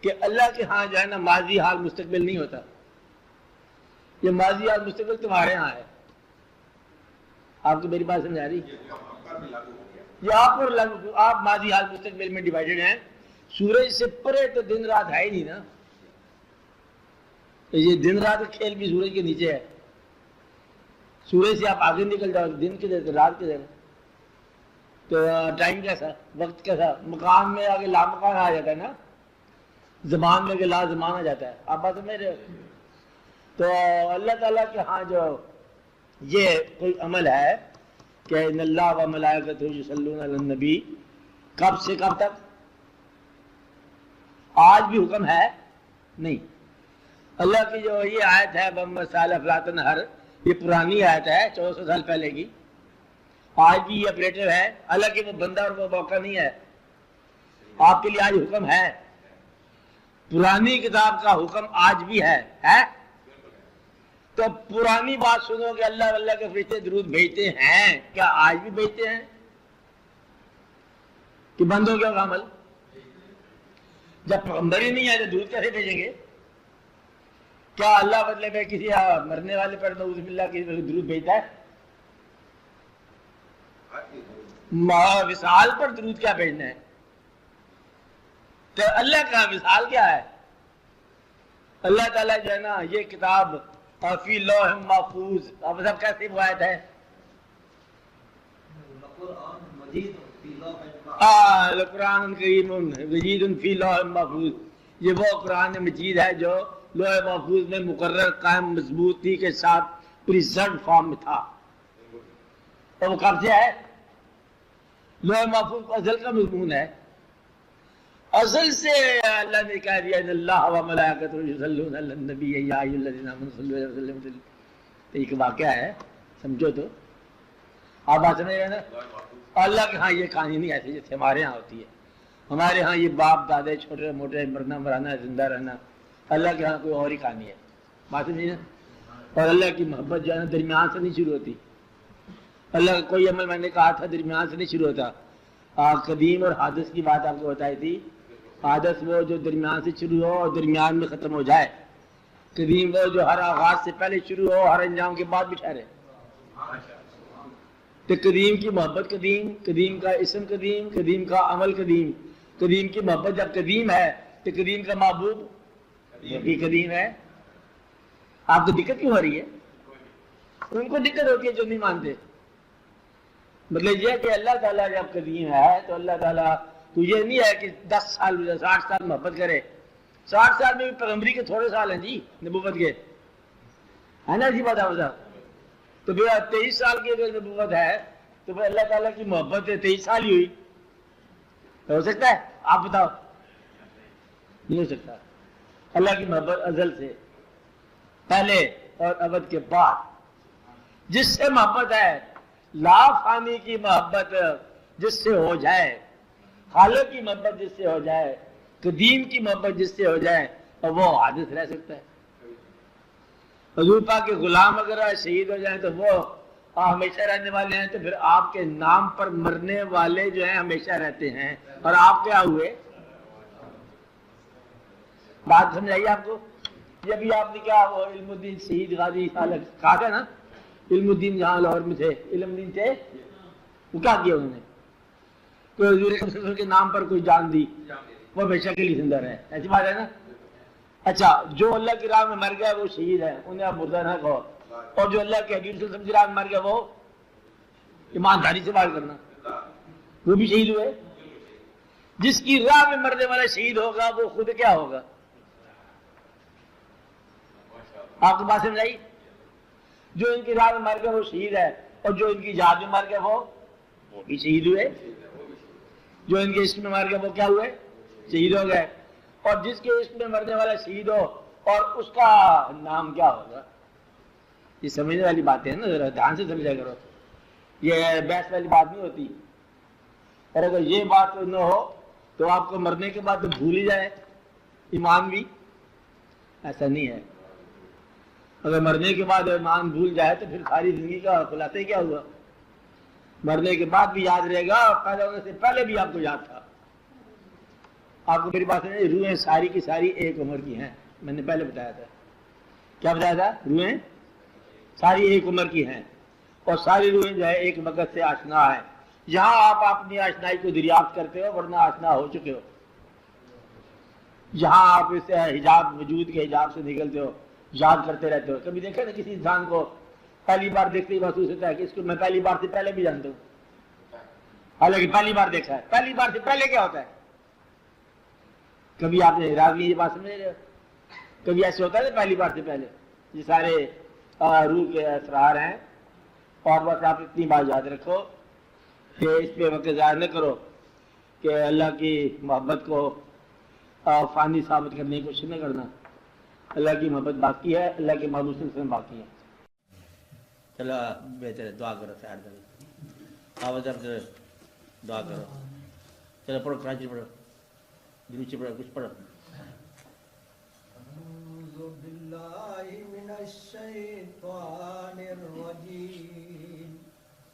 کہ اللہ کے ہاں جو ہے نا ماضی حال مستقبل نہیں ہوتا. یہ ماضی حال مستقبل تمہارے ہاں ہے. آپ کو میری بات سمجھا رہی؟ یہ آپ پر لاگو، آپ ماضی حال مستقبل میں ڈیوائیڈڈ ہیں. سورج سے پرے تو دن رات ہے ہی نہیں نا. یہ دن رات کا کھیل بھی سورج کے نیچے ہے. سورج سے آپ آگے نکل جاؤ، دن کدھر رات کدھر، تو ٹائم کیسا، وقت کیسا، مکان میں آگے لا مکان آ جاتا ہے نا، زمان میں آگے لا زمان آ جاتا ہے. آپ بات سمجھ رہے ہو؟ تو اللہ تعالیٰ کے ہاں جو یہ کوئی عمل ہے کہ ان اللہ و ملائکتہ یصلون علی النبی، کب سے کب تک؟ آج بھی حکم ہے نہیں. اللہ کی جو یہ آیت ہے محمد صالح لا تنہر، یہ پرانی آیت ہے 1400 سال پہلے کی. آج بھی یہ اپریٹو ہے. اللہ کے وہ بندہ اور وہ موقع نہیں ہے. آپ کے لیے آج حکم ہے. پرانی کتاب کا حکم آج بھی ہے. تو پرانی بات سنو کہ اللہ کے فرشتے درود بھیجتے ہیں، کیا آج بھی بھیجتے ہیں کہ بند ہو گیا وہ عمل؟ جب پیغمبر ہی نہیں ہے تو درود کیسے بھیجیں گے؟ کیا اللہ بدلے میں کسی مرنے والے پر نعوذ باللہ کی درود بھیجتا ہے؟ وصال پر درود کیا بھیجنا ہے؟ تو اللہ کا وصال کیا ہے؟ اللہ تعالیٰ جو ہے نا یہ کتاب فی لوح محفوظ، اب سب کیسی روایت ہے؟ قرآن کریم مجید فی لوح محفوظ، یہ وہ قرآن مجید ہے جو لوح محفوظ میں مقرر قائم مضبوطی کے ساتھ پریزرڈ فارم میں تھا. اور وہ کب سے ہے؟ لوح محفوظ ازل کا مضمون ہے. ازل سے اللہ نے کہہ دیا ان اللہ و ملائکتہ یصلون علی النبی یا ایھا الذین آمنوا صلوا علیہ وسلم. تو ایک واقعہ ہے، سمجھو تو. آپ بات سمجھ رہے نا؟ اللہ کے ہاں یہ کہانی نہیں ایسی جیسے ہمارے ہاں ہوتی ہے. ہمارے ہاں یہ باپ دادے چھوٹے موٹے مرنا مرانا زندہ رہنا. اللہ کے ہاں کوئی اور ہی کہانی ہے. بات سمجھے نا؟ اور اللہ کی محبت جو ہے نا درمیان سے نہیں شروع ہوتی. اللہ کا کوئی عمل میں نے کہا تھا درمیان سے نہیں شروع ہوتا. قدیم اور حادث کی بات آپ کو بتائی تھی. حادث وہ جو درمیان سے شروع ہو اور درمیان میں ختم ہو جائے. قدیم وہ جو ہر آغاز سے پہلے شروع ہو ہر انجام کے بعد بھی ٹھہرے. تو قدیم کی محبت قدیم، قدیم کا اسم قدیم، قدیم کا عمل قدیم. قدیم کی محبت جب قدیم ہے تو قدیم کا محبوب بھی قدیم ہے. آپ کو دقت کیوں ہو رہی ہے؟ ان کو دقت ہوتی ہے جو نہیں مانتے. مطلب یہ کہ اللہ تعالیٰ جب قدیم ہے تو اللہ تعالیٰ تو یہ نہیں ہے کہ 10 سال 60 سال محبت کرے. 60 سال میں بھی پیغمبری کے تھوڑے سال ہیں جی نبوت کے، ہے نا جی بات آپ. تو پھر 23 سال کی اگر نبوت ہے تو پھر اللہ تعالیٰ کی محبت 23 سال ہی ہوئی. ہو سکتا ہے؟ آپ بتاؤ. نہیں ہو سکتا. اللہ کی محبت ازل سے پہلے اور ابد کے بعد. جس سے محبت ہے، لا فانی کی محبت جس سے ہو جائے، خالق کی محبت جس سے ہو جائے، قدیم کی محبت جس سے ہو جائے، اور وہ حادث رہ سکتا ہے. حضور پاک کے غلام اگر شہید ہو جائیں تو وہ ہمیشہ رہنے والے ہیں. تو پھر آپ کے نام پر مرنے والے جو ہیں ہمیشہ رہتے ہیں، اور آپ کیا ہوئے؟ بات سمجھائیے آپ کو. یہ بھی آپ نے کیا وہ علم الدین شہید غازی کہا تھا نا، علم الدین جہاں لاہور میں تھے، علم الدین تھے، وہ کیا کیا انہوں نے؟ کوئی حضور صلی اللہ علیہ وسلم کے نام پر کوئی جان دی، وہ ہمیشہ کے لیے زندہ رہے. ایسی بات ہے نا. اچھا، جو اللہ کی راہ میں مر گیا وہ شہید ہے، انہیں آپ مردہ نہ کہو. اور جو اللہ کے حبیب صلی اللہ علیہ وسلم کی راہ میں مر گیا وہ ایمانداری سے بات کرنا، وہ بھی شہید ہوئے. جس کی راہ میں مرنے والا شہید ہوگا وہ خود کیا ہوگا؟ آپ کو بات سمجھائی؟ جو ان کی راہ میں مر گیا وہ شہید ہے، اور جو ان کی جہاد میں مر گیا وہ بھی شہید ہوئے. جو ان کے عشق میں مر گیا وہ کیا ہوئے؟ شہید ہو گئے. اور جس کے عشق میں مرنے والا شہید ہو اور اس کا نام کیا ہوگا؟ یہ سمجھنے والی باتیں ہیں نا، ذرا دھیان سے سمجھا کرو. یہ بحث والی بات نہیں ہوتی. اور اگر یہ بات نہ ہو تو آپ کو مرنے کے بعد تو بھول ہی جائے ایمان بھی. ایسا نہیں ہے. اگر مرنے کے بعد ایمان بھول جائے تو پھر ساری زندگی کا خلاصہ کیا ہوا؟ مرنے کے بعد بھی یاد رہے گا اور پیدا ہونے سے پہلے بھی آپ کو یاد تھا. آپ کو میری بات سمجھ؟ روحیں ساری کی ساری ایک عمر کی ہیں، میں نے پہلے بتایا تھا. کیا بتایا تھا؟ روحیں ساری ایک عمر کی ہیں اور ساری روحیں جو ہے ایک وقت سے آشنا ہے. یہاں آپ اپنی آشنائی کو دریافت کرتے ہو ورنہ آشنا ہو چکے ہو. جہاں آپ اس حجاب وجود کے حجاب سے نکلتے ہو یاد کرتے رہتے ہو. کبھی دیکھا نا کسی انسان کو پہلی بار دیکھتے ہی محسوس ہوتا ہے کہ اس کو میں پہلی بار سے پہلے بھی جانتا ہوں، حالانکہ پہلی بار دیکھا ہے. پہلی بار سے پہلے کیا ہوتا ہے؟ کبھی آپ نے راوی یہ بات سمجھ رہے ہو؟ کبھی ایسے ہوتا ہے پہلی بار سے پہلے. یہ سارے روح کے اسرار ہیں اور بس آپ اتنی بات یاد رکھو کہ اس پہ وقت ضائع نہ کرو کہ اللہ کی محبت کو فانی ثابت کرنے کی کوشش نہ کرنا. اللہ کی محبت باقی ہے، اللہ کے محبوب صلی اللہ علیہ وسلم باقی ہے. چلو بہتر ہے، دعا کرو. آواز آپ دعا کرو. چلو پڑھو، کراچی پڑھو، دروچی پڑھو، کچھ پڑھو. اعوذ باللہ من الشیطان الرجیم،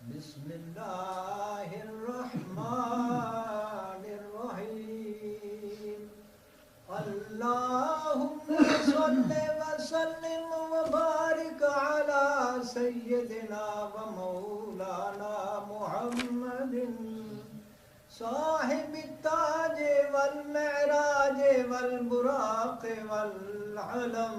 بسم اللہ الرحمن الرحیم. اللہم صلی وسلم وبارک علی سیدنا و مولانا محمد صاحب التاج والمعراج والبراق والعلم،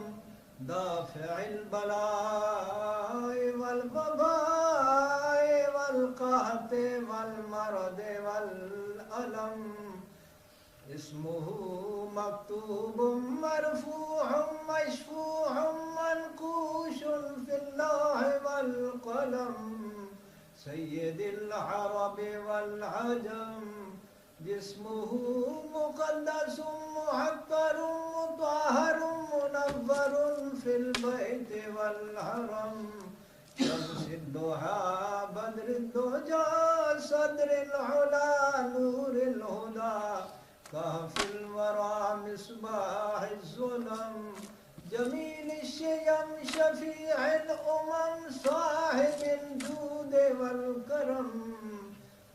دافع البلاء والوباء والقحط والمرض والألم. اسمه مكتوب مرفوع مشفوع منقوش في اللوح والقلم، سید العرب والعجم. جسمه مقدس محقر مطهر منور في البيت والحرم، شمس الضحى بدر الدجى صدر العلا نور الهدى، كهف الورى مصباح الظلم، جمیل الشیم شفیع الامم صاحب الجود والکرم.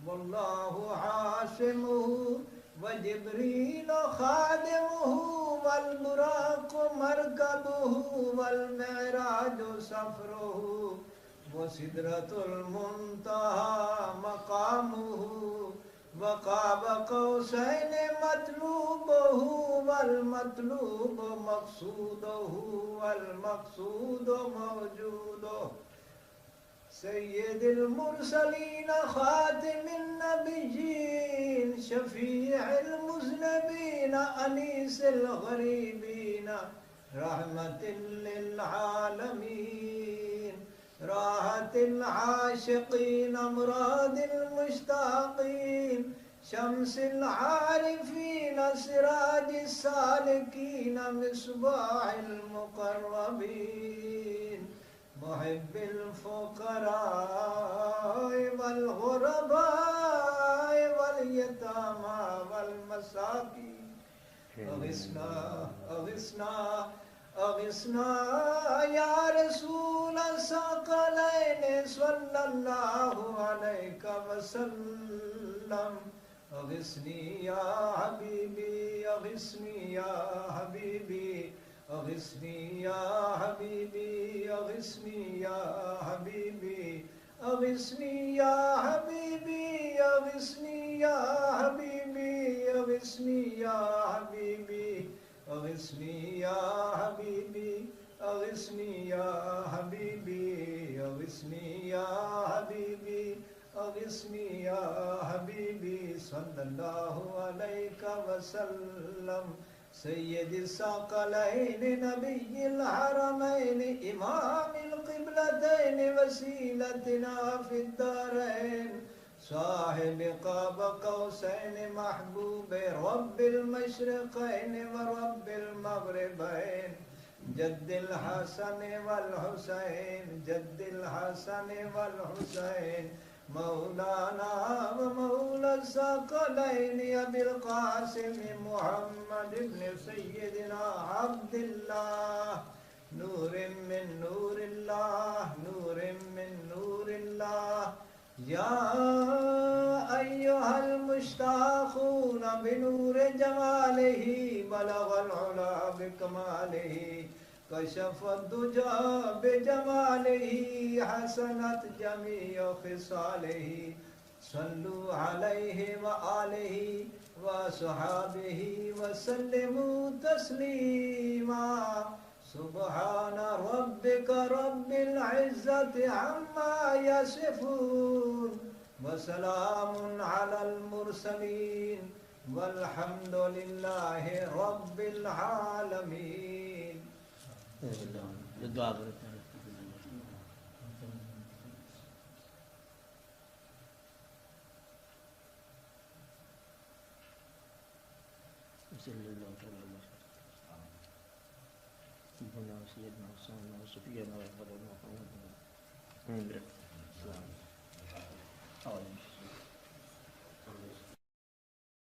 واللہ عاصمہ وجبریل خادمہ والبراق مرکبہ والمعراج سفرہ، وسدرۃ المنتہی مقامہ، وقاب قوسین مطلوبہ والمطلوب مقصودہ والمقصود موجودہ. سید المرسلین خاتم النبیین شفیع المذنبین انیس الغریبین رحمت للعالمین، راحت العاشقین امراض المشتاقین، شمس العارفین سراج السالکین مصباح المقربین، محب الفقراء والغرباء والیتامى والمساکین. اغثنا اغثنا اغثنا یا رسول الثقلین صلی اللہ علیہ وسلم. اغثنی یا حبیبی اغثنی یا حبیبی اغثنی یا حبیبی اغثنی یا حبیبی اغثنی یا حبیبی اغثنی یا حبیبی اغثنی یا حبیبی اغثنی یا حبیبی اغثنی یا حبیبی اغثنی یا حبیبی اغثنی یا حبیبی صلی اللہ علیہ وسلم. سید الثقلین نبی الحرمین امام القبلتین وسیلتنا فی الدارین، صاحب قاب قوسین محبوب رب المشرقین ورب المغربین، جد الحسن والحسین جد الحسن والحسین، مولانا و مولا الثقلین ابی القاسم محمد ابن سیدنا عبداللہ، نور من نور اللہ نور من نور اللہ. یا ایہا المشتاقون بنور جماله بلغ العلا بكماله كشف الدجى بجماله حسنت جميع خصاله صلوا عليه وآله وصحابه وسلموا تسليما سبحان ربك رب العزة عما يصفون وسلام على المرسلين والحمد لله رب العالمين. دعا کرتے ہیں. صلی اللہ تعالی علیہ وسلم سیدنا سیدنا صفیہ محمد.